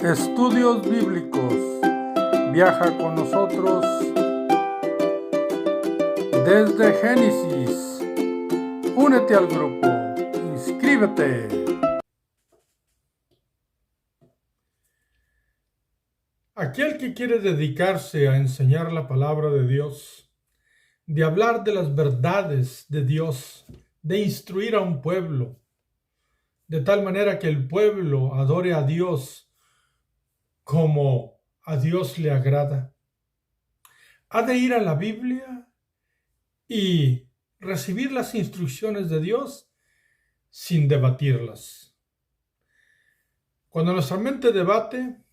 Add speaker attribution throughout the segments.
Speaker 1: Estudios Bíblicos. Viaja con nosotros desde Génesis. Únete al grupo. Inscríbete. Aquel que quiere dedicarse a enseñar la palabra de Dios, de hablar de las verdades de Dios, de instruir a un pueblo, de tal manera que el pueblo adore a Dios como a Dios le agrada, ha de ir a la Biblia y recibir las instrucciones de Dios sin debatirlas. Cuando nuestra mente debate,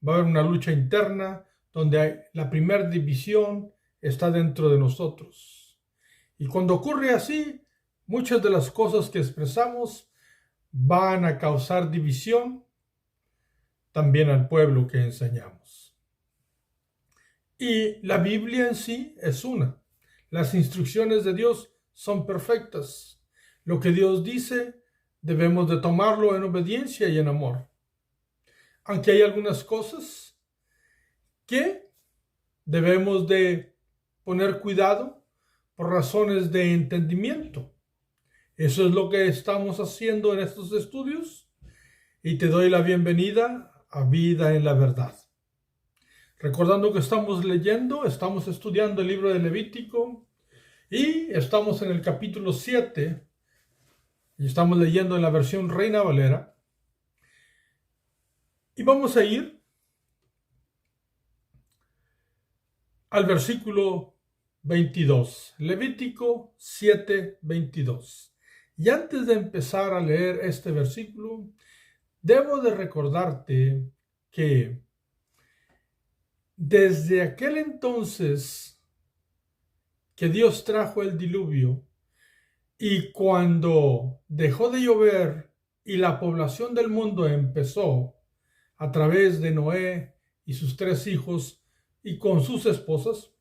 Speaker 1: va a haber una lucha interna donde la primera división está dentro de nosotros. Y cuando ocurre así, muchas de las cosas que expresamos van a causar división también al pueblo que enseñamos. Y la Biblia en sí es una. Las instrucciones de Dios son perfectas. Lo que Dios dice debemos de tomarlo en obediencia y en amor. Aunque hay algunas cosas que debemos de poner cuidado por razones de entendimiento. Eso es lo que estamos haciendo en estos estudios y te doy la bienvenida a Vida en la Verdad. Recordando que estamos estudiando el libro de Levítico y estamos en el capítulo 7 y estamos leyendo en la versión Reina Valera. Y vamos a ir al versículo 22, Levítico 7, 22. Y antes de empezar a leer este versículo, debo de recordarte que desde aquel entonces que Dios trajo el diluvio y cuando dejó de llover y la población del mundo empezó a través de Noé y sus 3 hijos y con sus esposas,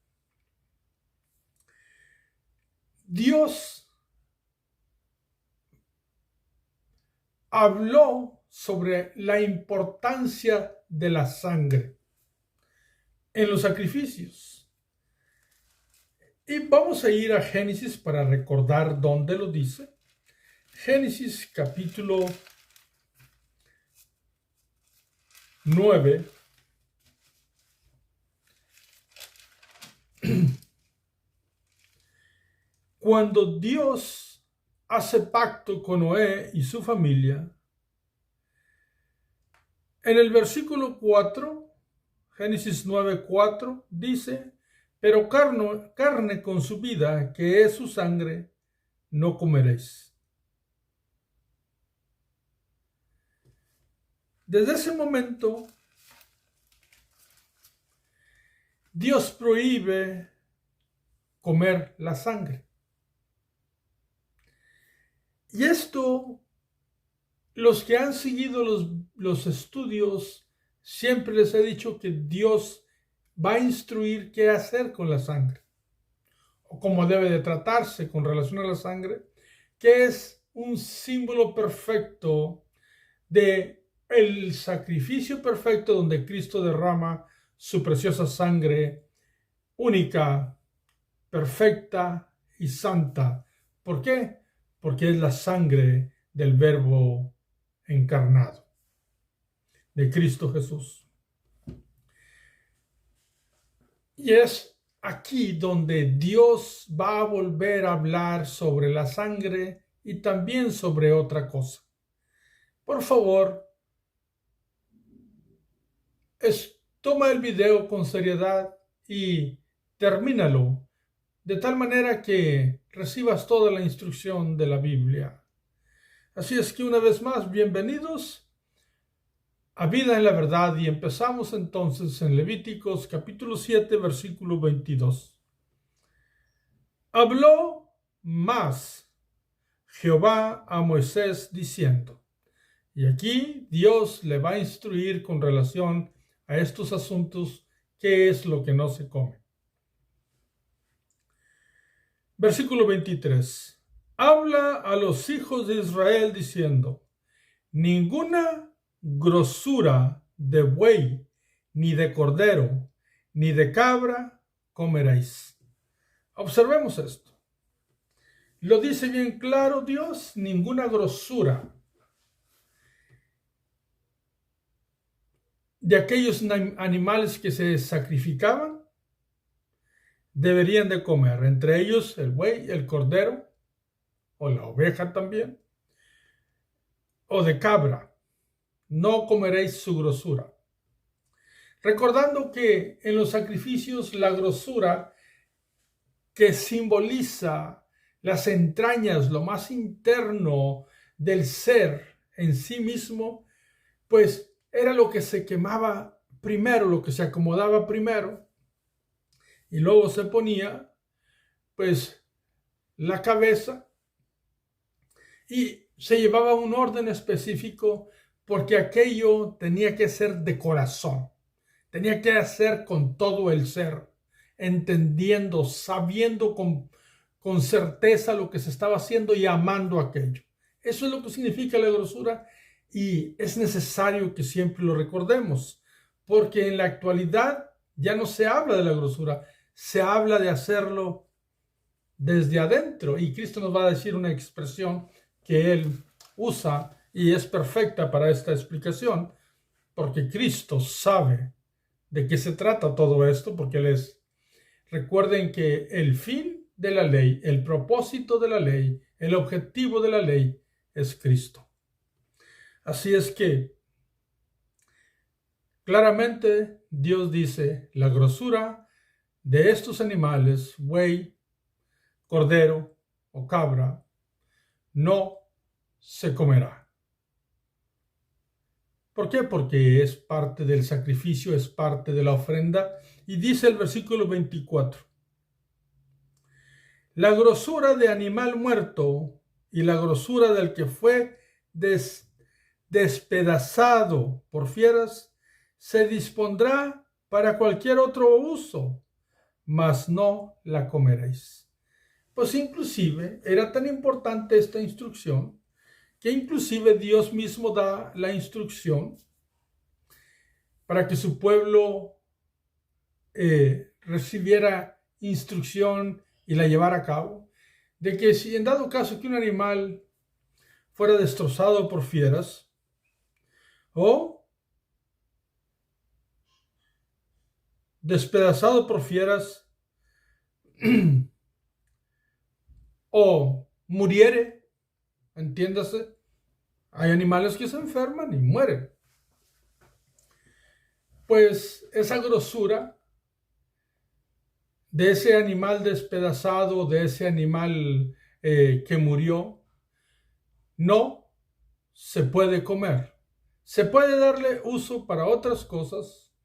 Speaker 1: Dios habló sobre la importancia de la sangre en los sacrificios. Y vamos a ir a Génesis para recordar dónde lo dice. Génesis capítulo 9. Cuando Dios hace pacto con Noé y su familia, en el versículo 4, Génesis 9:4, dice: pero carne con su vida, que es su sangre, no comeréis. Desde ese momento, Dios prohíbe comer la sangre. Y esto, los que han seguido los estudios, siempre les he dicho que Dios va a instruir qué hacer con la sangre, o cómo debe de tratarse con relación a la sangre, que es un símbolo perfecto de el sacrificio perfecto donde Cristo derrama su preciosa sangre única, perfecta y santa. ¿Por qué? Porque es la sangre del Verbo encarnado, de Cristo Jesús. Y es aquí donde Dios va a volver a hablar sobre la sangre y también sobre otra cosa. Por favor, toma el video con seriedad y termínalo, de tal manera que recibas toda la instrucción de la Biblia. Así es que una vez más, bienvenidos a Vida en la Verdad, y empezamos entonces en Levíticos capítulo 7, versículo 22. Habló más Jehová a Moisés diciendo, y aquí Dios le va a instruir con relación a estos asuntos, qué es lo que no se come. Versículo 23. Habla a los hijos de Israel diciendo, ninguna grosura de buey, ni de cordero, ni de cabra comeréis. Observemos esto. Lo dice bien claro Dios, ninguna grosura de aquellos animales que se sacrificaban deberían de comer, entre ellos el buey, el cordero, o la oveja también, o de cabra. No comeréis su grosura. Recordando que en los sacrificios la grosura, que simboliza las entrañas, lo más interno del ser en sí mismo, pues era lo que se quemaba primero, lo que se acomodaba primero, y luego se ponía pues la cabeza y se llevaba un orden específico porque aquello tenía que ser de corazón, tenía que hacer con todo el ser, entendiendo, sabiendo con certeza lo que se estaba haciendo y amando aquello. Eso es lo que significa la grosura y es necesario que siempre lo recordemos, porque en la actualidad ya no se habla de la grosura, se habla de hacerlo desde adentro, y Cristo nos va a decir una expresión que Él usa y es perfecta para esta explicación, porque Cristo sabe de qué se trata todo esto, porque Él es. Recuerden que el fin de la ley, el propósito de la ley, el objetivo de la ley es Cristo. Así es que claramente Dios dice, la grosura de estos animales, buey, cordero o cabra, no se comerá. ¿Por qué? Porque es parte del sacrificio, es parte de la ofrenda. Y dice el versículo 24, la grosura de animal muerto y la grosura del que fue despedazado por fieras se dispondrá para cualquier otro uso, mas no la comeréis. Pues inclusive era tan importante esta instrucción que inclusive Dios mismo da la instrucción para que su pueblo recibiera instrucción y la llevara a cabo, de que si en dado caso que un animal fuera destrozado por fieras o despedazado por fieras o muriere, entiéndase, hay animales que se enferman y mueren, pues esa grosura de ese animal despedazado, de ese animal que murió, no se puede comer. Se puede darle uso para otras cosas.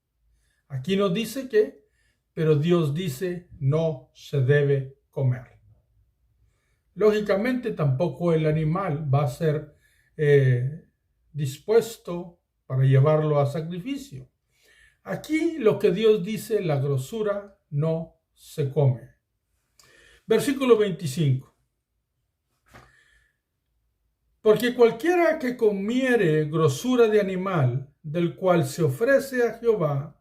Speaker 1: Aquí no dice qué, pero Dios dice no se debe comer. Lógicamente tampoco el animal va a ser dispuesto para llevarlo a sacrificio. Aquí lo que Dios dice, la grosura no se come. Versículo 25. Porque cualquiera que comiere grosura de animal, del cual se ofrece a Jehová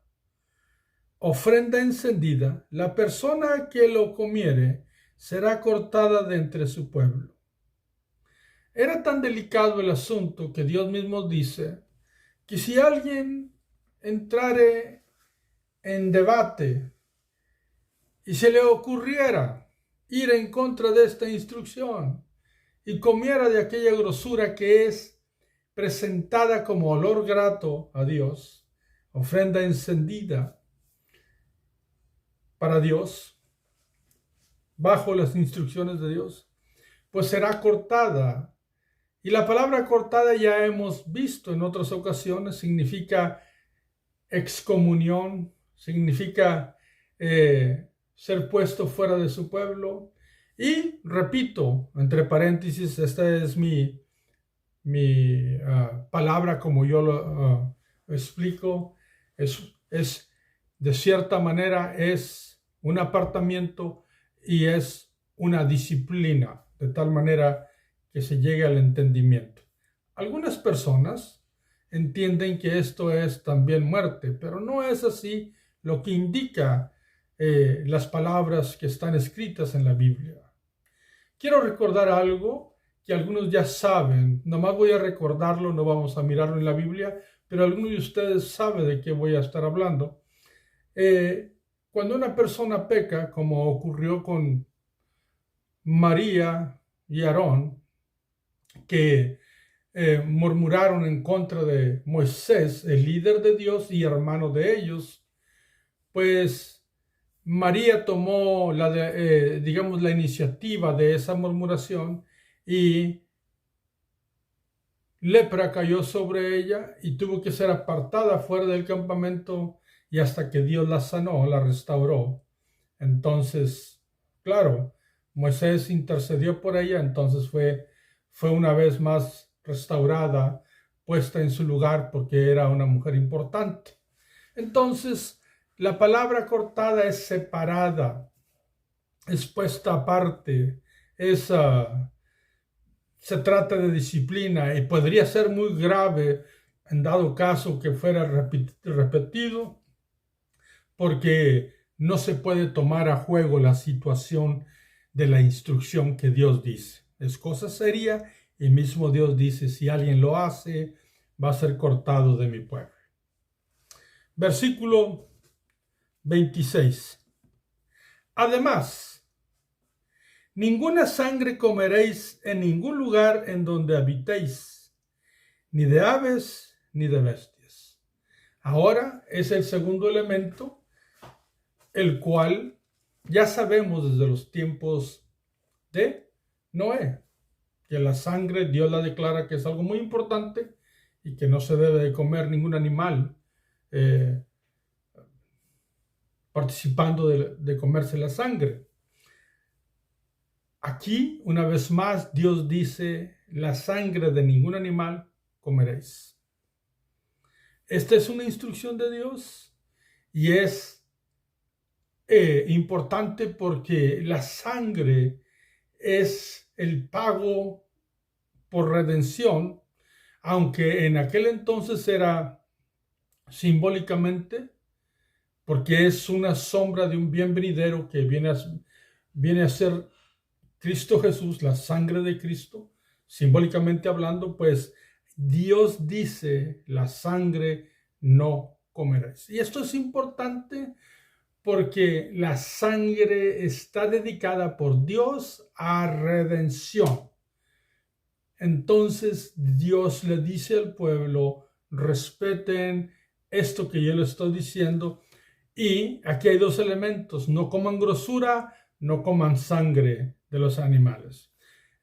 Speaker 1: ofrenda encendida, la persona que lo comiere será cortada de entre su pueblo. Era tan delicado el asunto que Dios mismo dice que si alguien entrare en debate y se le ocurriera ir en contra de esta instrucción y comiera de aquella grosura que es presentada como olor grato a Dios, ofrenda encendida para Dios, bajo las instrucciones de Dios, pues será cortada. Y la palabra cortada ya hemos visto en otras ocasiones, significa excomunión, significa ser puesto fuera de su pueblo. Y repito, entre paréntesis, esta es mi palabra como yo lo explico, es de cierta manera es un apartamiento y es una disciplina, de tal manera que se llegue al entendimiento. Algunas personas entienden que esto es también muerte, pero no es así lo que indica las palabras que están escritas en la Biblia. Quiero recordar algo que algunos ya saben, nomás voy a recordarlo, no vamos a mirarlo en la Biblia, pero algunos de ustedes saben de qué voy a estar hablando. Cuando una persona peca, como ocurrió con María y Aarón, que murmuraron en contra de Moisés, el líder de Dios y hermano de ellos, pues María tomó la iniciativa de esa murmuración y lepra cayó sobre ella y tuvo que ser apartada fuera del campamento y hasta que Dios la sanó, la restauró. Entonces, claro, Moisés intercedió por ella, entonces fue una vez más restaurada, puesta en su lugar porque era una mujer importante. Entonces, la palabra cortada es separada, es puesta aparte, se trata de disciplina y podría ser muy grave en dado caso que fuera repetido, porque no se puede tomar a juego la situación de la instrucción que Dios dice. Es cosa seria y mismo Dios dice, si alguien lo hace, va a ser cortado de mi pueblo. Versículo 26. Además, ninguna sangre comeréis en ningún lugar en donde habitéis, ni de aves ni de bestias. Ahora es el segundo elemento, el cual ya sabemos desde los tiempos de Noé, que la sangre Dios la declara que es algo muy importante y que no se debe de comer ningún animal participando de comerse la sangre. Aquí, una vez más, Dios dice, la sangre de ningún animal comeréis. Esta es una instrucción de Dios y es importante porque la sangre es el pago por redención, aunque en aquel entonces era simbólicamente, porque es una sombra de un bien venidero que viene a ser Cristo Jesús, la sangre de Cristo, simbólicamente hablando, pues Dios dice, la sangre no comeréis. Y esto es importante porque la sangre está dedicada por Dios a redención. Entonces Dios le dice al pueblo, respeten esto que yo le estoy diciendo. Y aquí hay dos elementos, no coman grosura, no coman sangre de los animales.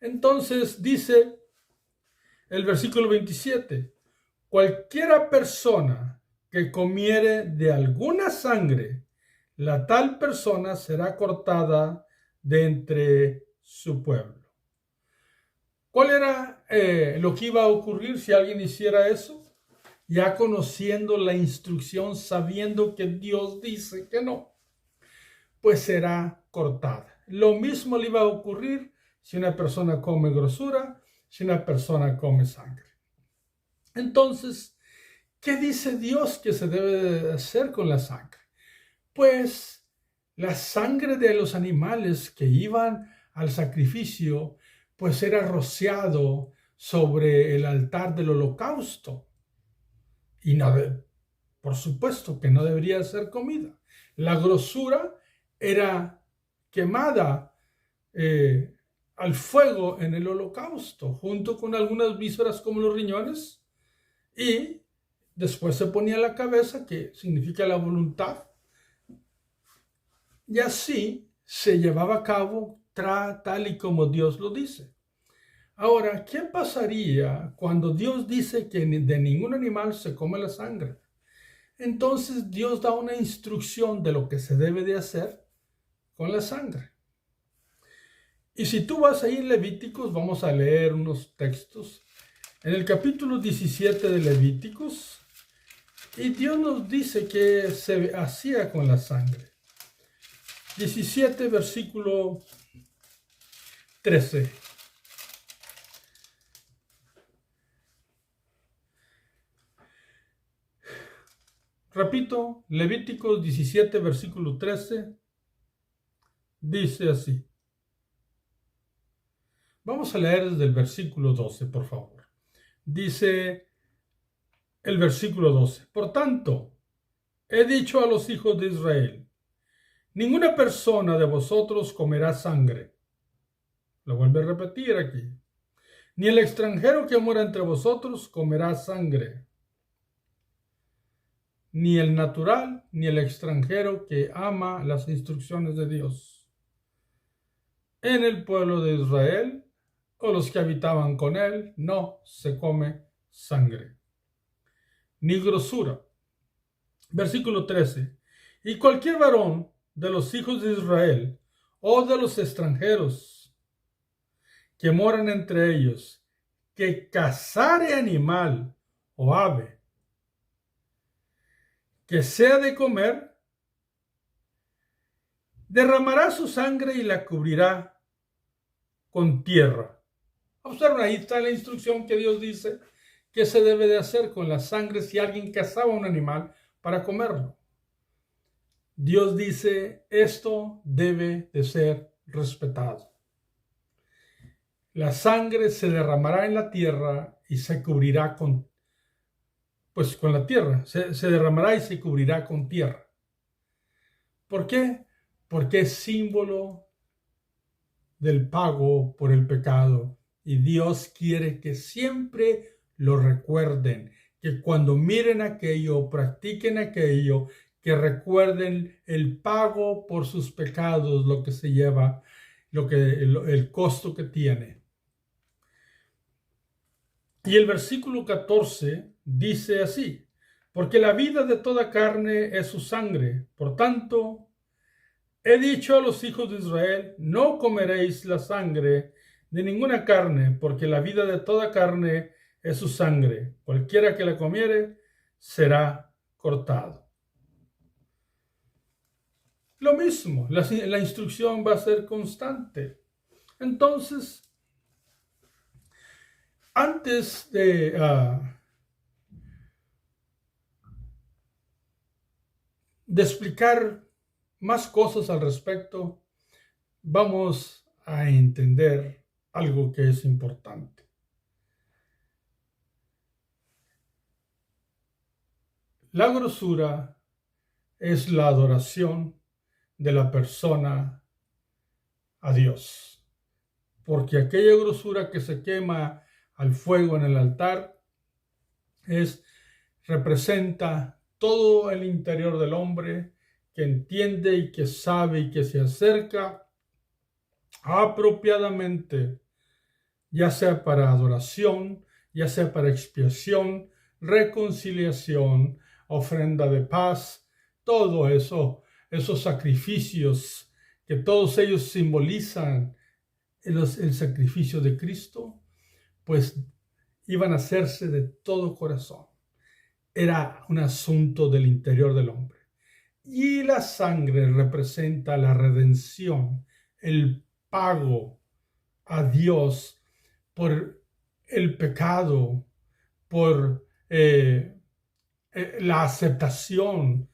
Speaker 1: Entonces dice el versículo 27, cualquiera persona que comiere de alguna sangre, la tal persona será cortada de entre su pueblo. ¿Cuál era lo que iba a ocurrir si alguien hiciera eso? Ya conociendo la instrucción, sabiendo que Dios dice que no, pues será cortada. Lo mismo le iba a ocurrir si una persona come grosura, si una persona come sangre. Entonces, ¿qué dice Dios que se debe hacer con la sangre? Pues la sangre de los animales que iban al sacrificio, pues era rociado sobre el altar del holocausto. Y no, por supuesto que no debería ser comida. La grosura era quemada al fuego en el holocausto, junto con algunas vísceras como los riñones, y después se ponía la cabeza, que significa la voluntad, y así se llevaba a cabo tal y como Dios lo dice. Ahora, ¿qué pasaría cuando Dios dice que de ningún animal se come la sangre? Entonces Dios da una instrucción de lo que se debe de hacer con la sangre. Y si tú vas ahí en Levíticos, vamos a leer unos textos. En el capítulo 17 de Levíticos, y Dios nos dice que se hacía con la sangre. 17, versículo 13. Repito, Levíticos 17, versículo 13, dice así. Vamos a leer desde el versículo 12, por favor. Dice el versículo 12. Por tanto, he dicho a los hijos de Israel, ninguna persona de vosotros comerá sangre. Lo vuelve a repetir aquí. Ni el extranjero que mora entre vosotros comerá sangre. Ni el natural, ni el extranjero que ama las instrucciones de Dios. En el pueblo de Israel, o los que habitaban con él, no se come sangre, ni grosura. Versículo 13. Y cualquier varón de los hijos de Israel, o de los extranjeros que moran entre ellos, que cazare animal o ave, que sea de comer, derramará su sangre y la cubrirá con tierra. Observen, ahí está la instrucción que Dios dice que se debe de hacer con la sangre si alguien cazaba un animal para comerlo. Dios dice, esto debe de ser respetado. La sangre se derramará en la tierra y se cubrirá con la tierra. Se derramará y se cubrirá con tierra. ¿Por qué? Porque es símbolo del pago por el pecado. Y Dios quiere que siempre lo recuerden, que cuando miren aquello, practiquen aquello, que recuerden el pago por sus pecados, lo que se lleva, el costo que tiene. Y el versículo 14 dice así, porque la vida de toda carne es su sangre, por tanto, he dicho a los hijos de Israel, no comeréis la sangre de ninguna carne, porque la vida de toda carne es su sangre. Cualquiera que la comiere será cortado. Lo mismo, la instrucción va a ser constante. Entonces, antes de explicar más cosas al respecto, vamos a entender algo que es importante. La grosura es la adoración de la persona a Dios, porque aquella grosura que se quema al fuego en el altar representa todo el interior del hombre que entiende y que sabe y que se acerca apropiadamente, ya sea para adoración, ya sea para expiación, reconciliación, ofrenda de paz, todo eso, esos sacrificios que todos ellos simbolizan el sacrificio de Cristo, pues iban a hacerse de todo corazón. Era un asunto del interior del hombre. Y la sangre representa la redención, el pago a Dios por el pecado, por la aceptación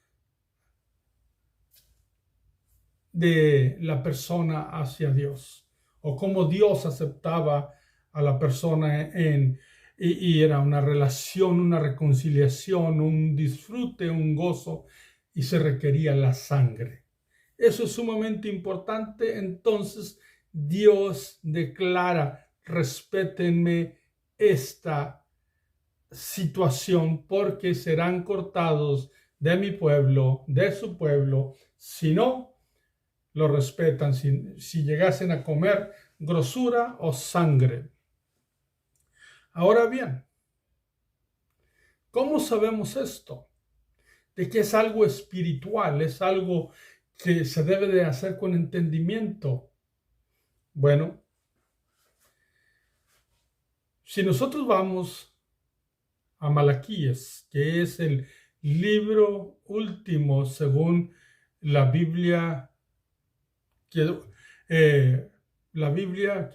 Speaker 1: de la persona hacia Dios, o cómo Dios aceptaba a la persona y era una relación, una reconciliación, un disfrute, un gozo, y se requería la sangre. Eso es sumamente importante. Entonces Dios declara, respétenme esta situación, porque serán cortados de mi pueblo, de su pueblo, si no lo respetan, si llegasen a comer grosura o sangre. Ahora bien, ¿cómo sabemos esto? De que es algo espiritual, es algo que se debe de hacer con entendimiento. Bueno, si nosotros vamos a Malaquías, que es el libro último según la Biblia que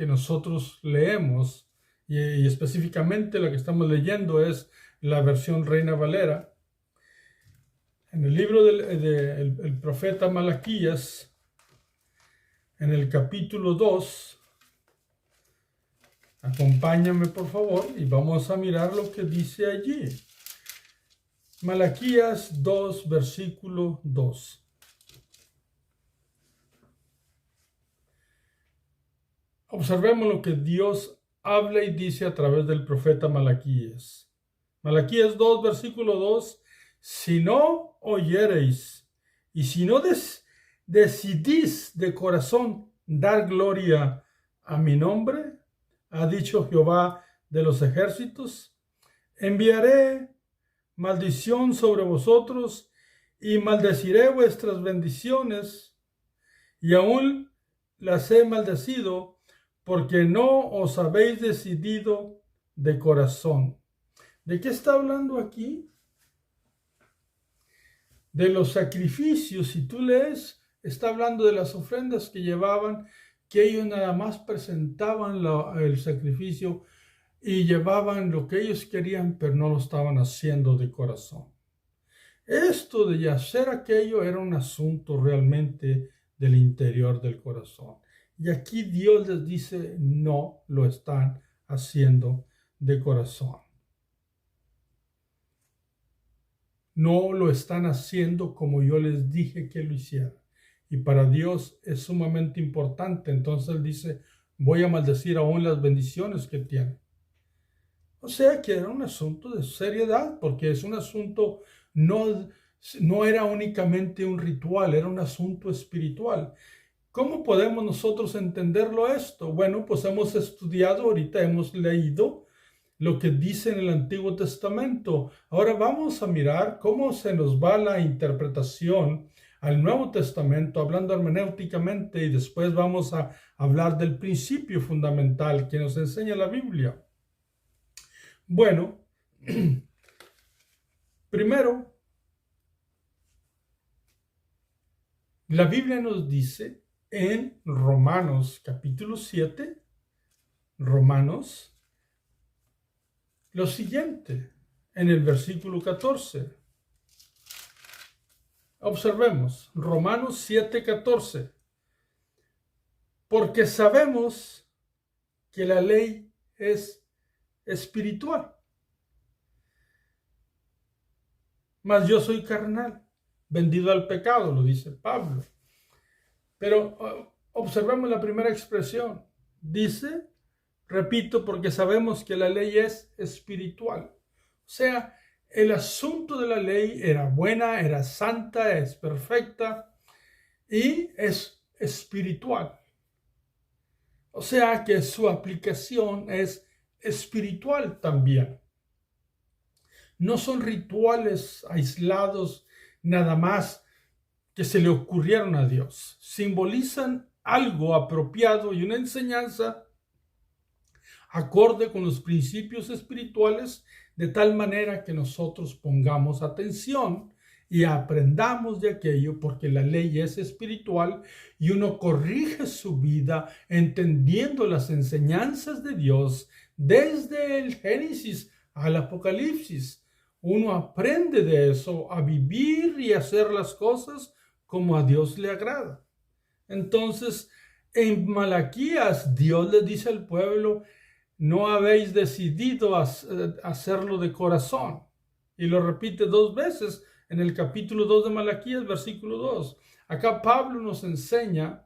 Speaker 1: nosotros leemos, y específicamente la que estamos leyendo es la versión Reina Valera. En el libro del profeta Malaquías, en el capítulo 2, acompáñame por favor y vamos a mirar lo que dice allí. Malaquías 2, versículo 2. Observemos lo que Dios habla y dice a través del profeta Malaquías. Malaquías 2, versículo 2. Si no oyereis y si no decidís de corazón dar gloria a mi nombre, ha dicho Jehová de los ejércitos, enviaré maldición sobre vosotros y maldeciré vuestras bendiciones, y aún las he maldecido porque no os habéis decidido de corazón. ¿De qué está hablando aquí? De los sacrificios. Si tú lees, está hablando de las ofrendas que llevaban, que ellos nada más presentaban el sacrificio y llevaban lo que ellos querían, pero no lo estaban haciendo de corazón. Esto de hacer aquello era un asunto realmente del interior del corazón. Y aquí Dios les dice, no lo están haciendo de corazón. No lo están haciendo como yo les dije que lo hicieran. Y para Dios es sumamente importante. Entonces Él dice, voy a maldecir aún las bendiciones que tienen. O sea que era un asunto de seriedad, porque es un asunto, no era únicamente un ritual, era un asunto espiritual. ¿Cómo podemos nosotros entenderlo esto? Bueno, pues hemos estudiado, ahorita hemos leído lo que dice en el Antiguo Testamento. Ahora vamos a mirar cómo se nos va la interpretación al Nuevo Testamento, hablando hermenéuticamente, y después vamos a hablar del principio fundamental que nos enseña la Biblia. Bueno, primero, la Biblia nos dice en Romanos capítulo 7, Romanos, lo siguiente, en el versículo 14. Observemos, Romanos 7, 14. Porque sabemos que la ley es espiritual, mas yo soy carnal, vendido al pecado, lo dice Pablo. Pero observemos la primera expresión. Dice, repito, porque sabemos que la ley es espiritual. O sea, el asunto de la ley era buena, era santa, es perfecta y es espiritual. O sea que su aplicación es espiritual también. No son rituales aislados nada más que se le ocurrieron a Dios. Simbolizan algo apropiado y una enseñanza acorde con los principios espirituales, de tal manera que nosotros pongamos atención y aprendamos de aquello, porque la ley es espiritual y uno corrige su vida entendiendo las enseñanzas de Dios desde el Génesis al Apocalipsis. Uno aprende de eso a vivir y hacer las cosas como a Dios le agrada. Entonces, en Malaquías, Dios le dice al pueblo, no habéis decidido hacerlo de corazón. Y lo repite dos veces en el capítulo 2 de Malaquías, versículo 2. Acá Pablo nos enseña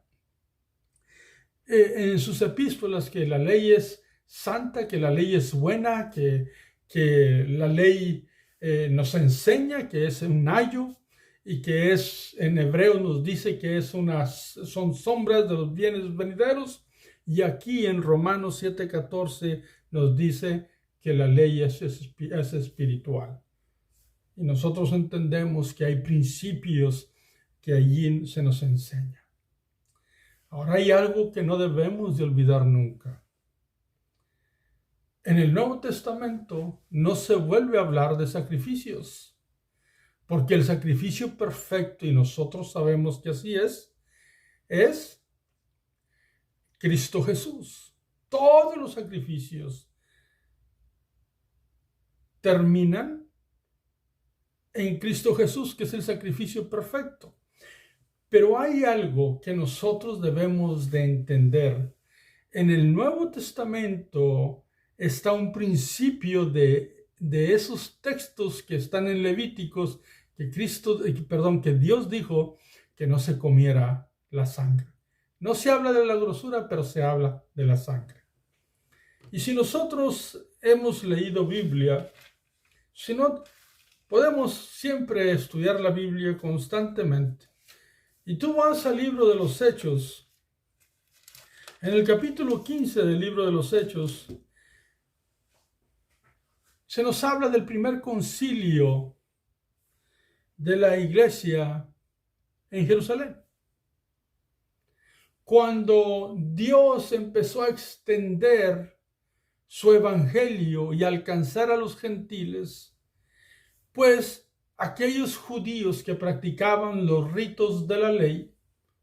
Speaker 1: en sus epístolas que la ley es santa, que la ley es buena, que la ley nos enseña que es un ayo y que es, en hebreo nos dice que son sombras de los bienes venideros. Y aquí en Romanos 7:14 nos dice que la ley es espiritual. Y nosotros entendemos que hay principios que allí se nos enseña. Ahora hay algo que no debemos de olvidar nunca. En el Nuevo Testamento no se vuelve a hablar de sacrificios, porque el sacrificio perfecto, y nosotros sabemos que así es Cristo Jesús. Todos los sacrificios terminan en Cristo Jesús, que es el sacrificio perfecto. Pero hay algo que nosotros debemos de entender. En el Nuevo Testamento está un principio de esos textos que están en Levíticos, que Dios dijo que no se comiera la sangre. No se habla de la grosura, pero se habla de la sangre. Y si nosotros hemos leído Biblia, si no, podemos siempre estudiar la Biblia constantemente. Y tú vas al libro de los Hechos. En el capítulo 15 del libro de los Hechos, se nos habla del primer concilio de la iglesia en Jerusalén. Cuando Dios empezó a extender su evangelio y alcanzar a los gentiles, pues aquellos judíos que practicaban los ritos de la ley,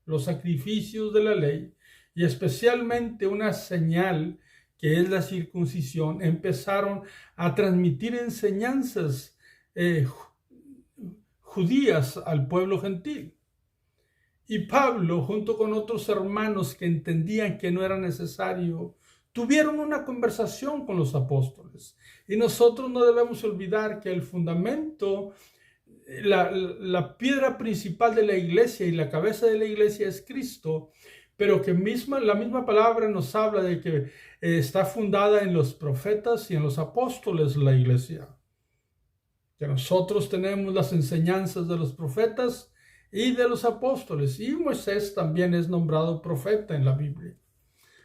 Speaker 1: los sacrificios de la ley, y especialmente una señal que es la circuncisión, empezaron a transmitir enseñanzas judías al pueblo gentil. Y Pablo, junto con otros hermanos que entendían que no era necesario, tuvieron una conversación con los apóstoles. Y nosotros no debemos olvidar que el fundamento, la piedra principal de la iglesia y la cabeza de la iglesia es Cristo, pero que la misma palabra nos habla de que está fundada en los profetas y en los apóstoles la iglesia. Que nosotros tenemos las enseñanzas de los profetas y de los apóstoles, y Moisés también es nombrado profeta en la Biblia.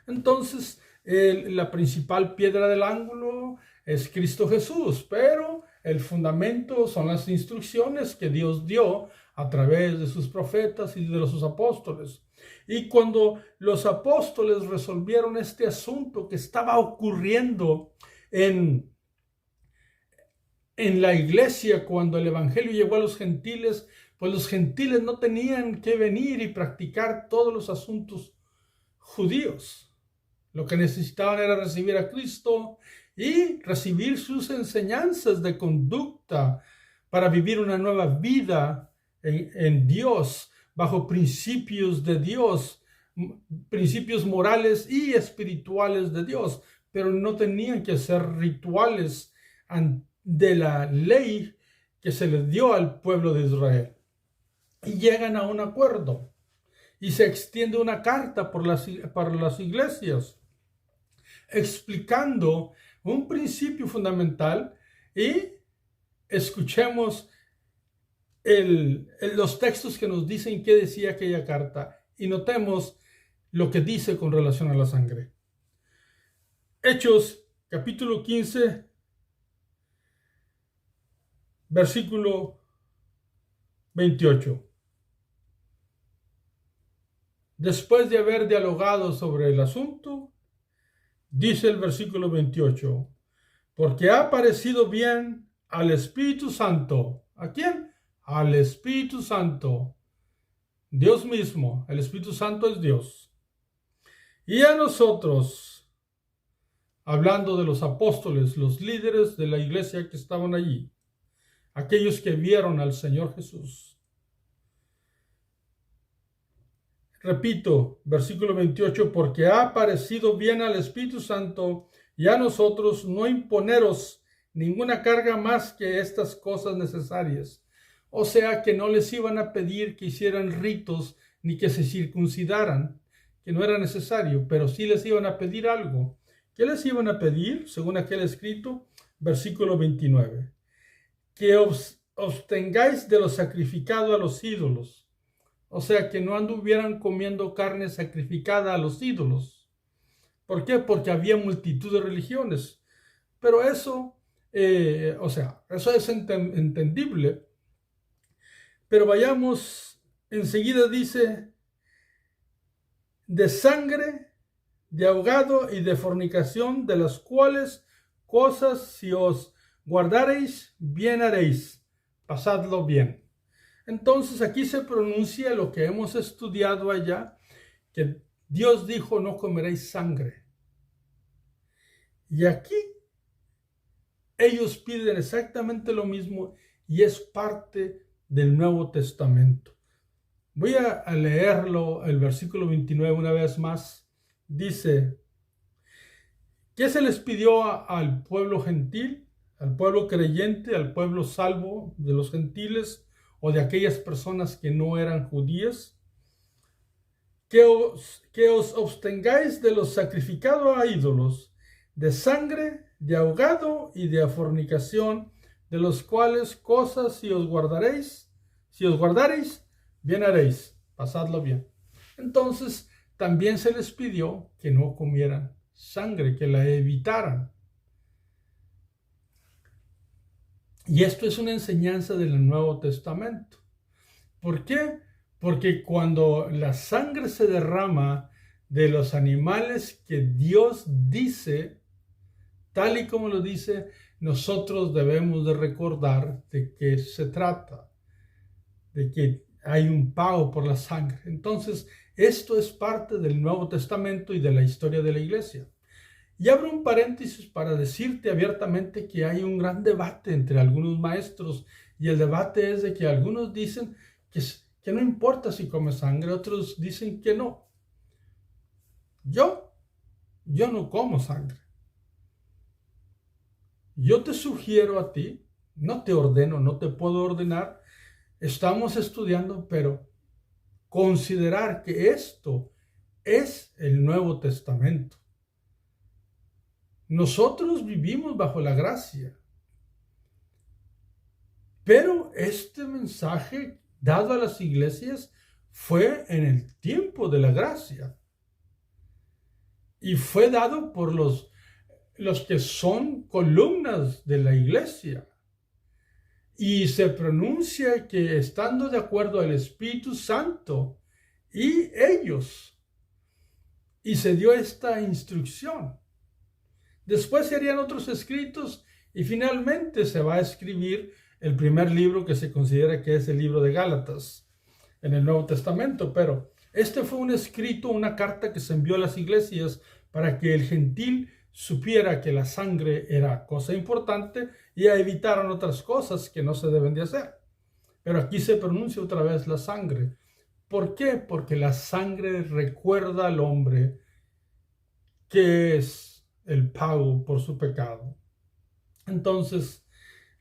Speaker 1: Entonces, la principal piedra del ángulo es Cristo Jesús, pero el fundamento son las instrucciones que Dios dio a través de sus profetas y de sus apóstoles. Y cuando los apóstoles resolvieron este asunto que estaba ocurriendo en la iglesia, cuando el evangelio llegó a los gentiles, pues los gentiles no tenían que venir y practicar todos los asuntos judíos. Lo que necesitaban era recibir a Cristo y recibir sus enseñanzas de conducta para vivir una nueva vida en Dios, bajo principios de Dios, principios morales y espirituales de Dios, pero no tenían que ser rituales de la ley que se les dio al pueblo de Israel. Y llegan a un acuerdo y se extiende una carta para las iglesias explicando un principio fundamental, y escuchemos los textos que nos dicen qué decía aquella carta y notemos lo que dice con relación a la sangre. Hechos capítulo 15 versículo 28. Después de haber dialogado sobre el asunto, dice el versículo 28, porque ha parecido bien al Espíritu Santo. ¿A quién? Al Espíritu Santo. Dios mismo. El Espíritu Santo es Dios. Y a nosotros, hablando de los apóstoles, los líderes de la iglesia que estaban allí, aquellos que vieron al Señor Jesús. Repito, versículo 28, porque ha parecido bien al Espíritu Santo y a nosotros no imponeros ninguna carga más que estas cosas necesarias. O sea que no les iban a pedir que hicieran ritos ni que se circuncidaran, que no era necesario, pero sí les iban a pedir algo. ¿Qué les iban a pedir? Según aquel escrito, versículo 29. Que os abstengáis de lo sacrificado a los ídolos. O sea, que no anduvieran comiendo carne sacrificada a los ídolos. ¿Por qué? Porque había multitud de religiones. Pero eso, eso es entendible. Pero vayamos, enseguida dice, de sangre, de ahogado y de fornicación, de las cuales cosas si os guardareis, bien haréis. Pasadlo bien. Entonces aquí se pronuncia lo que hemos estudiado allá, que Dios dijo no comeréis sangre. Y aquí ellos piden exactamente lo mismo y es parte del Nuevo Testamento. Voy a leerlo, el versículo 29 una vez más. Dice: ¿qué se les pidió al pueblo gentil, al pueblo creyente, al pueblo salvo de los gentiles o de aquellas personas que no eran judías? Que os abstengáis de lo sacrificado a ídolos, de sangre, de ahogado y de fornicación, de los cuales cosas si os guardaréis, bien haréis. Pasadlo bien. Entonces, también se les pidió que no comieran sangre, que la evitaran. Y esto es una enseñanza del Nuevo Testamento. ¿Por qué? Porque cuando la sangre se derrama de los animales que Dios dice, tal y como lo dice, nosotros debemos de recordar de qué se trata, de que hay un pago por la sangre. Entonces, esto es parte del Nuevo Testamento y de la historia de la iglesia. Y abro un paréntesis para decirte abiertamente que hay un gran debate entre algunos maestros, y el debate es de que algunos dicen que no importa si comes sangre, otros dicen que no. Yo no como sangre. Yo te sugiero a ti, no te ordeno, no te puedo ordenar, estamos estudiando, pero considerar que esto es el Nuevo Testamento. Nosotros vivimos bajo la gracia, pero este mensaje dado a las iglesias fue en el tiempo de la gracia y fue dado por los que son columnas de la iglesia. Y se pronuncia que estando de acuerdo al Espíritu Santo y ellos, y se dio esta instrucción. Después se harían otros escritos y finalmente se va a escribir el primer libro que se considera que es el libro de Gálatas en el Nuevo Testamento. Pero este fue un escrito, una carta que se envió a las iglesias para que el gentil supiera que la sangre era cosa importante y evitaran otras cosas que no se deben de hacer. Pero aquí se pronuncia otra vez la sangre. ¿Por qué? Porque la sangre recuerda al hombre que es el pago por su pecado. Entonces,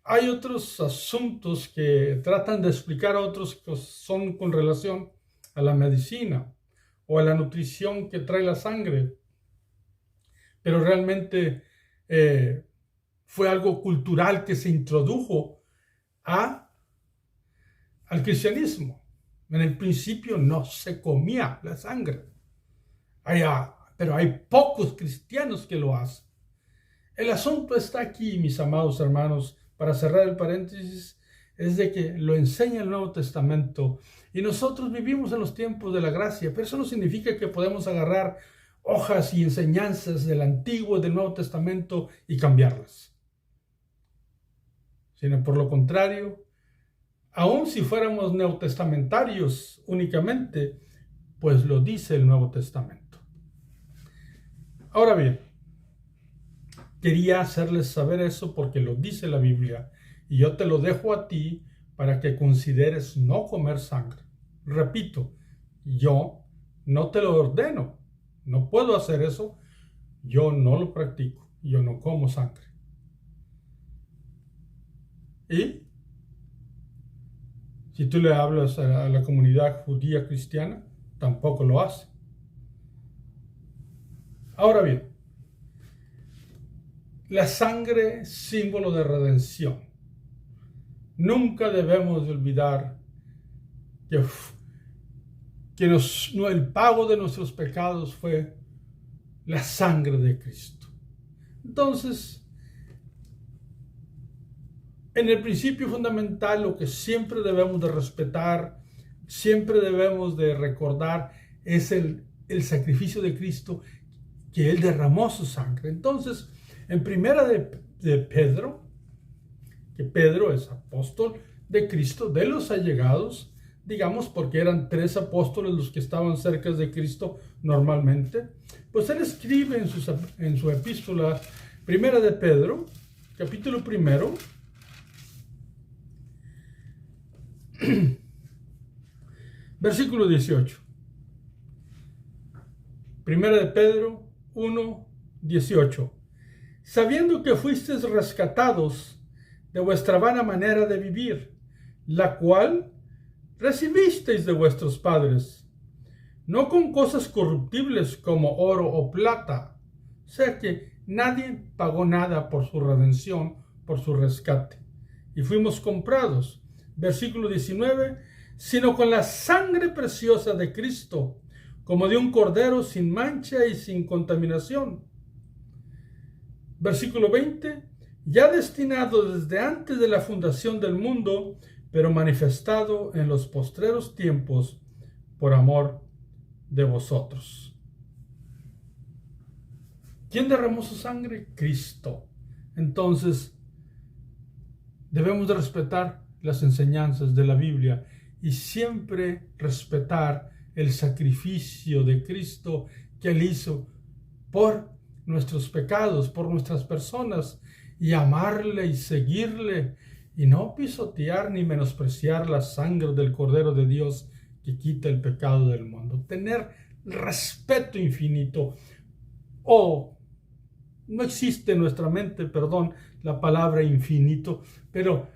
Speaker 1: hay otros asuntos que tratan de explicar a otros que son con relación a la medicina o a la nutrición que trae la sangre. Pero realmente fue algo cultural que se introdujo al cristianismo. En el principio no se comía la sangre. Pero hay pocos cristianos que lo hacen. El asunto está aquí, mis amados hermanos, para cerrar el paréntesis, es de que lo enseña el Nuevo Testamento y nosotros vivimos en los tiempos de la gracia, pero eso no significa que podemos agarrar hojas y enseñanzas del Antiguo y del Nuevo Testamento y cambiarlas. Sino por lo contrario, aun si fuéramos neotestamentarios únicamente, pues lo dice el Nuevo Testamento. Ahora bien, quería hacerles saber eso porque lo dice la Biblia y yo te lo dejo a ti para que consideres no comer sangre. Repito, yo no te lo ordeno, no puedo hacer eso, yo no lo practico, yo no como sangre. Y si tú le hablas a la comunidad judía cristiana, tampoco lo hace. Ahora bien, la sangre, símbolo de redención. Nunca debemos de olvidar que el pago de nuestros pecados fue la sangre de Cristo. Entonces, en el principio fundamental, lo que siempre debemos de respetar, siempre debemos de recordar, es el sacrificio de Cristo, que Él derramó su sangre. Entonces, en primera de Pedro, que Pedro es apóstol de Cristo, de los allegados, digamos, porque eran 3 apóstoles los que estaban cerca de Cristo normalmente, pues él escribe en su epístola, primera de Pedro, capítulo 1, Versículo 18. Primera de Pedro 1:18. Sabiendo que fuisteis rescatados de vuestra vana manera de vivir, la cual recibisteis de vuestros padres, no con cosas corruptibles como oro o plata. O sea que nadie pagó nada por su redención, por su rescate. Y fuimos comprados. Versículo 19. Sino con la sangre preciosa de Cristo, como de un cordero sin mancha y sin contaminación. Versículo 20. Ya destinado desde antes de la fundación del mundo, pero manifestado en los postreros tiempos por amor de vosotros. ¿Quién derramó su sangre? Cristo. Entonces, debemos de respetar las enseñanzas de la Biblia y siempre respetar el sacrificio de Cristo que Él hizo por nuestros pecados, por nuestras personas, y amarle y seguirle, y no pisotear ni menospreciar la sangre del Cordero de Dios que quita el pecado del mundo. Tener respeto infinito. No existe en nuestra mente, perdón, la palabra infinito, pero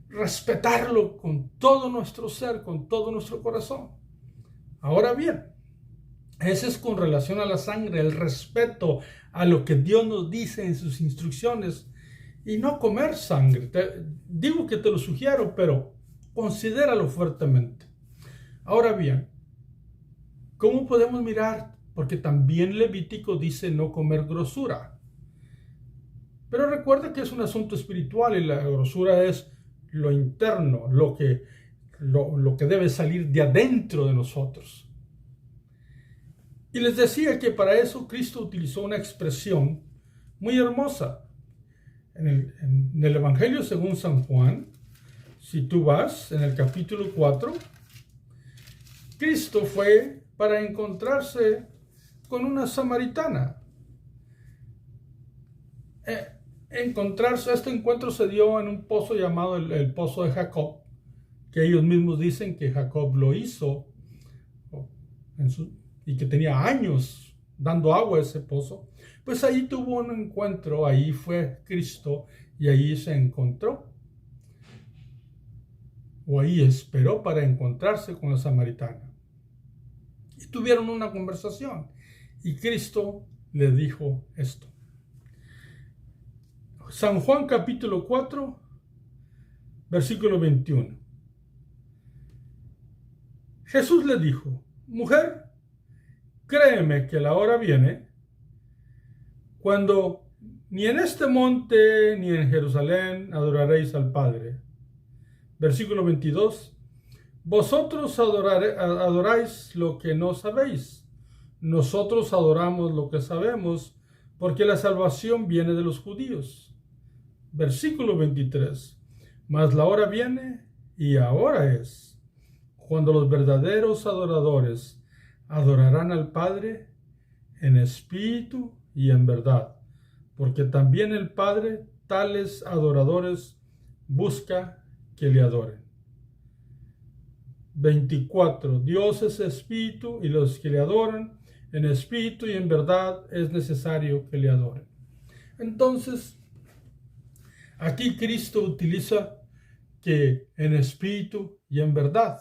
Speaker 1: respetarlo con todo nuestro ser, con todo nuestro corazón. Ahora bien, ese es con relación a la sangre, el respeto a lo que Dios nos dice en sus instrucciones, y no comer sangre. Digo que te lo sugiero, pero considéralo fuertemente. Ahora bien, ¿cómo podemos mirar? Porque también Levítico dice no comer grosura. Pero recuerda que es un asunto espiritual y la grosura es lo interno, lo que debe salir de adentro de nosotros. Y les decía que para eso Cristo utilizó una expresión muy hermosa. En el Evangelio según San Juan, si tú vas en el capítulo 4, Cristo fue para encontrarse con una samaritana. Este encuentro se dio en un pozo llamado el pozo de Jacob, que ellos mismos dicen que Jacob lo hizo y que tenía años dando agua a ese pozo. Pues ahí tuvo un encuentro, ahí fue Cristo y ahí se encontró, o ahí esperó para encontrarse con la samaritana. Y tuvieron una conversación y Cristo le dijo esto. San Juan capítulo 4, versículo 21. Jesús le dijo: mujer, créeme que la hora viene cuando ni en este monte ni en Jerusalén adoraréis al Padre. Versículo 22. Vosotros adoráis lo que no sabéis. Nosotros adoramos lo que sabemos, porque la salvación viene de los judíos. Versículo 23. Mas la hora viene, y ahora es, cuando los verdaderos adoradores adorarán al Padre en espíritu y en verdad, porque también el Padre tales adoradores busca que le adoren. 24. Dios es espíritu, y los que le adoran en espíritu y en verdad es necesario que le adoren. Entonces, aquí Cristo utiliza que en espíritu y en verdad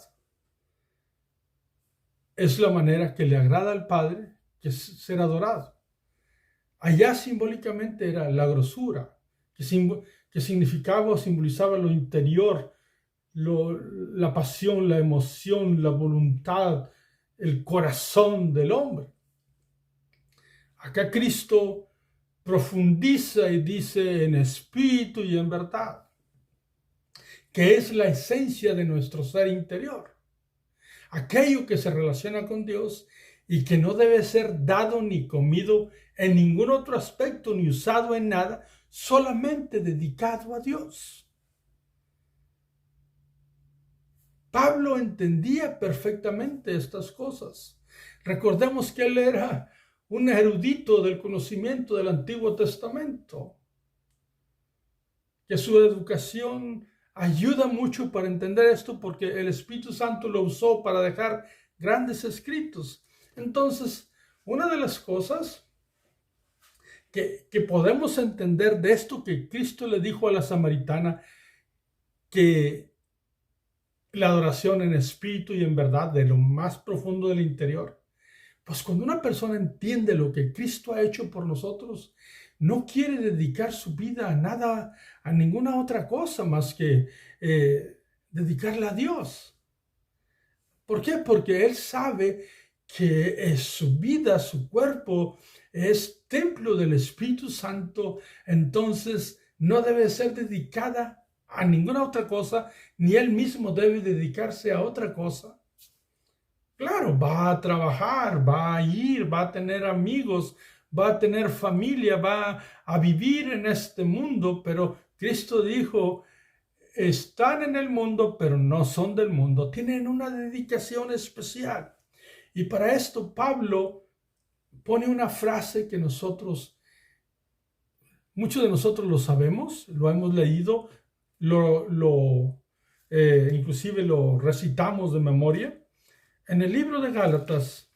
Speaker 1: es la manera que le agrada al Padre, que es ser adorado. Allá simbólicamente era la grosura, que significaba o simbolizaba lo interior, la pasión, la emoción, la voluntad, el corazón del hombre. Acá Cristo profundiza y dice en espíritu y en verdad, que es la esencia de nuestro ser interior. Aquello que se relaciona con Dios y que no debe ser dado ni comido en ningún otro aspecto ni usado en nada, solamente dedicado a Dios. Pablo entendía perfectamente estas cosas. Recordemos que él era un erudito del conocimiento del Antiguo Testamento, que su educación ayuda mucho para entender esto porque el Espíritu Santo lo usó para dejar grandes escritos. Entonces, una de las cosas que podemos entender de esto que Cristo le dijo a la samaritana, que la adoración en espíritu y en verdad de lo más profundo del interior, pues cuando una persona entiende lo que Cristo ha hecho por nosotros, no quiere dedicar su vida a nada, a ninguna otra cosa más que dedicarla a Dios. ¿Por qué? Porque Él sabe que su vida, su cuerpo, es templo del Espíritu Santo, entonces no debe ser dedicada a ninguna otra cosa, ni Él mismo debe dedicarse a otra cosa. Claro, va a trabajar, va a ir, va a tener amigos, va a tener familia, va a vivir en este mundo, pero Cristo dijo, están en el mundo, pero no son del mundo, tienen una dedicación especial. Y para esto Pablo pone una frase que muchos de nosotros lo sabemos, lo hemos leído, inclusive lo recitamos de memoria. En el libro de Gálatas,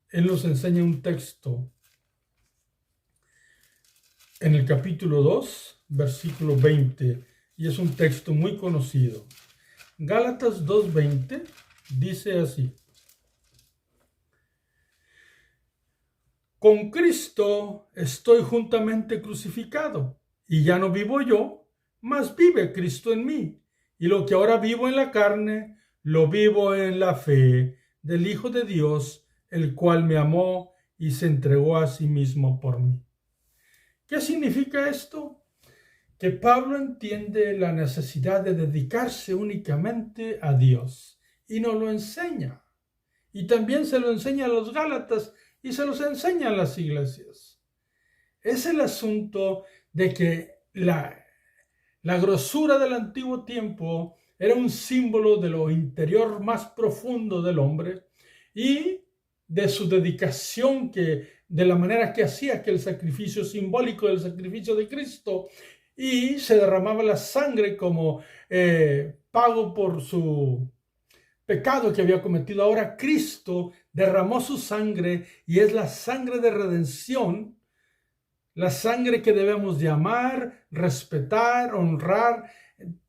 Speaker 1: él nos enseña un texto en el capítulo 2, versículo 20, y es un texto muy conocido. Gálatas 2:20 dice así: con Cristo estoy juntamente crucificado, y ya no vivo yo, mas vive Cristo en mí. Y lo que ahora vivo en la carne, lo vivo en la fe del Hijo de Dios, el cual me amó y se entregó a sí mismo por mí. ¿Qué significa esto? Que Pablo entiende la necesidad de dedicarse únicamente a Dios y nos lo enseña. Y también se lo enseña a los Gálatas y se los enseña a las iglesias. Es el asunto de que la grosura del antiguo tiempo era un símbolo de lo interior más profundo del hombre y de su dedicación, de la manera que hacía aquel sacrificio simbólico del sacrificio de Cristo, y se derramaba la sangre como pago por su pecado que había cometido. Ahora Cristo derramó su sangre y es la sangre de redención, la sangre que debemos de amar, respetar, honrar.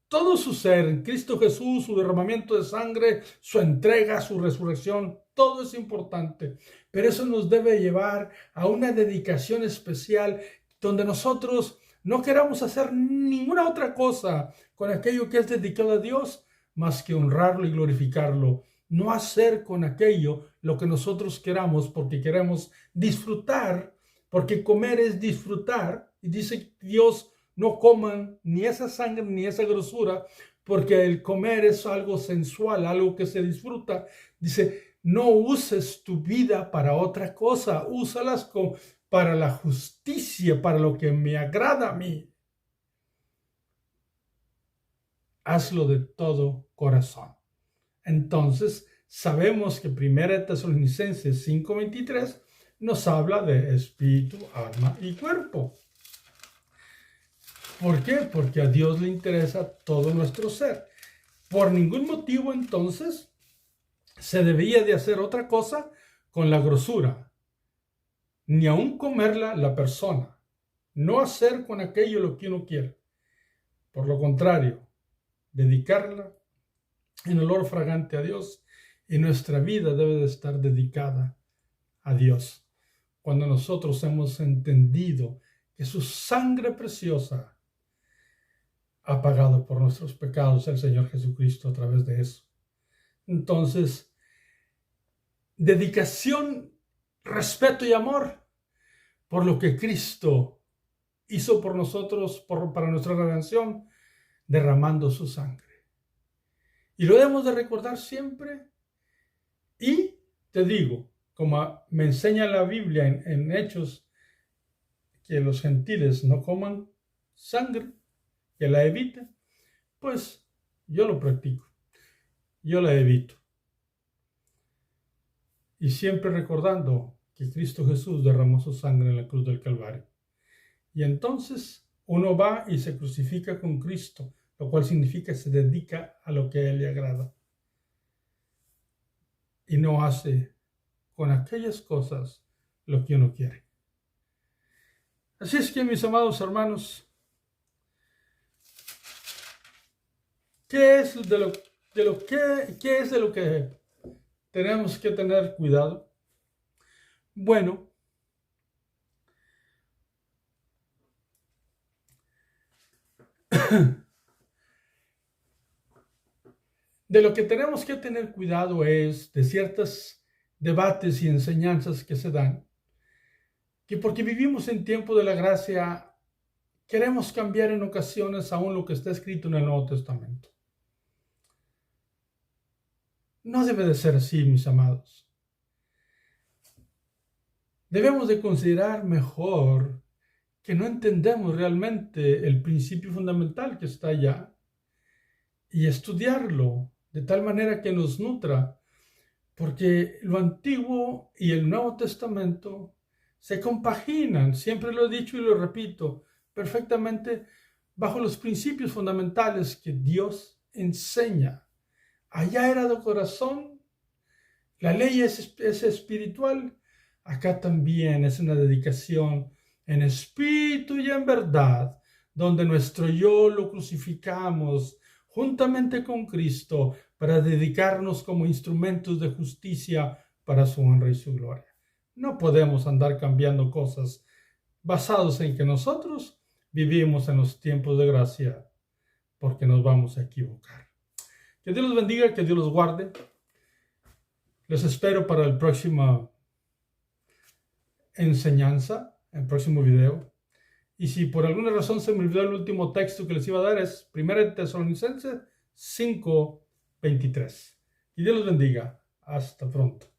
Speaker 1: Todo su ser, en Cristo Jesús, su derramamiento de sangre, su entrega, su resurrección, todo es importante. Pero eso nos debe llevar a una dedicación especial donde nosotros no queramos hacer ninguna otra cosa con aquello que es dedicado a Dios más que honrarlo y glorificarlo. No hacer con aquello lo que nosotros queramos porque queremos disfrutar, porque comer es disfrutar. Y dice Dios, no coman ni esa sangre ni esa grosura, porque el comer es algo sensual, algo que se disfruta. Dice, no uses tu vida para otra cosa, úsalas para la justicia, para lo que me agrada a mí. Hazlo de todo corazón. Entonces, sabemos que 1 Tesalonicenses 5:23 nos habla de espíritu, alma y cuerpo. ¿Por qué? Porque a Dios le interesa todo nuestro ser. Por ningún motivo, entonces, se debía de hacer otra cosa con la grosura, ni aun comerla la persona. No hacer con aquello lo que uno quiere. Por lo contrario, dedicarla en olor fragante a Dios, y nuestra vida debe de estar dedicada a Dios. Cuando nosotros hemos entendido que su sangre preciosa ha pagado por nuestros pecados el Señor Jesucristo a través de eso. Entonces, dedicación, respeto y amor por lo que Cristo hizo por nosotros, para nuestra redención, derramando su sangre. Y lo debemos de recordar siempre. Y te digo, como me enseña la Biblia en Hechos, que los gentiles no coman sangre, que la eviten, pues yo lo practico, yo la evito. Y siempre recordando que Cristo Jesús derramó su sangre en la cruz del Calvario. Y entonces uno va y se crucifica con Cristo, lo cual significa que se dedica a lo que a Él le agrada y no hace con aquellas cosas lo que uno quiere. Así es que, mis amados hermanos, ¿qué es de lo que tenemos que tener cuidado? Bueno, de lo que tenemos que tener cuidado es de ciertos debates y enseñanzas que se dan, que porque vivimos en tiempo de la gracia, queremos cambiar en ocasiones aún lo que está escrito en el Nuevo Testamento. No debe de ser así, mis amados. Debemos de considerar mejor que no entendemos realmente el principio fundamental que está allá y estudiarlo de tal manera que nos nutra, porque lo Antiguo y el Nuevo Testamento se compaginan, siempre lo he dicho y lo repito, perfectamente bajo los principios fundamentales que Dios enseña. Allá era de corazón, la ley es espiritual, acá también es una dedicación en espíritu y en verdad, donde nuestro yo lo crucificamos juntamente con Cristo para dedicarnos como instrumentos de justicia para su honra y su gloria. No podemos andar cambiando cosas basados en que nosotros vivimos en los tiempos de gracia, porque nos vamos a equivocar. Que Dios los bendiga, que Dios los guarde. Les espero para el próximo enseñanza, el próximo video. Y si por alguna razón se me olvidó el último texto que les iba a dar, es 1 Tesalonicenses 5:23. Y Dios los bendiga. Hasta pronto.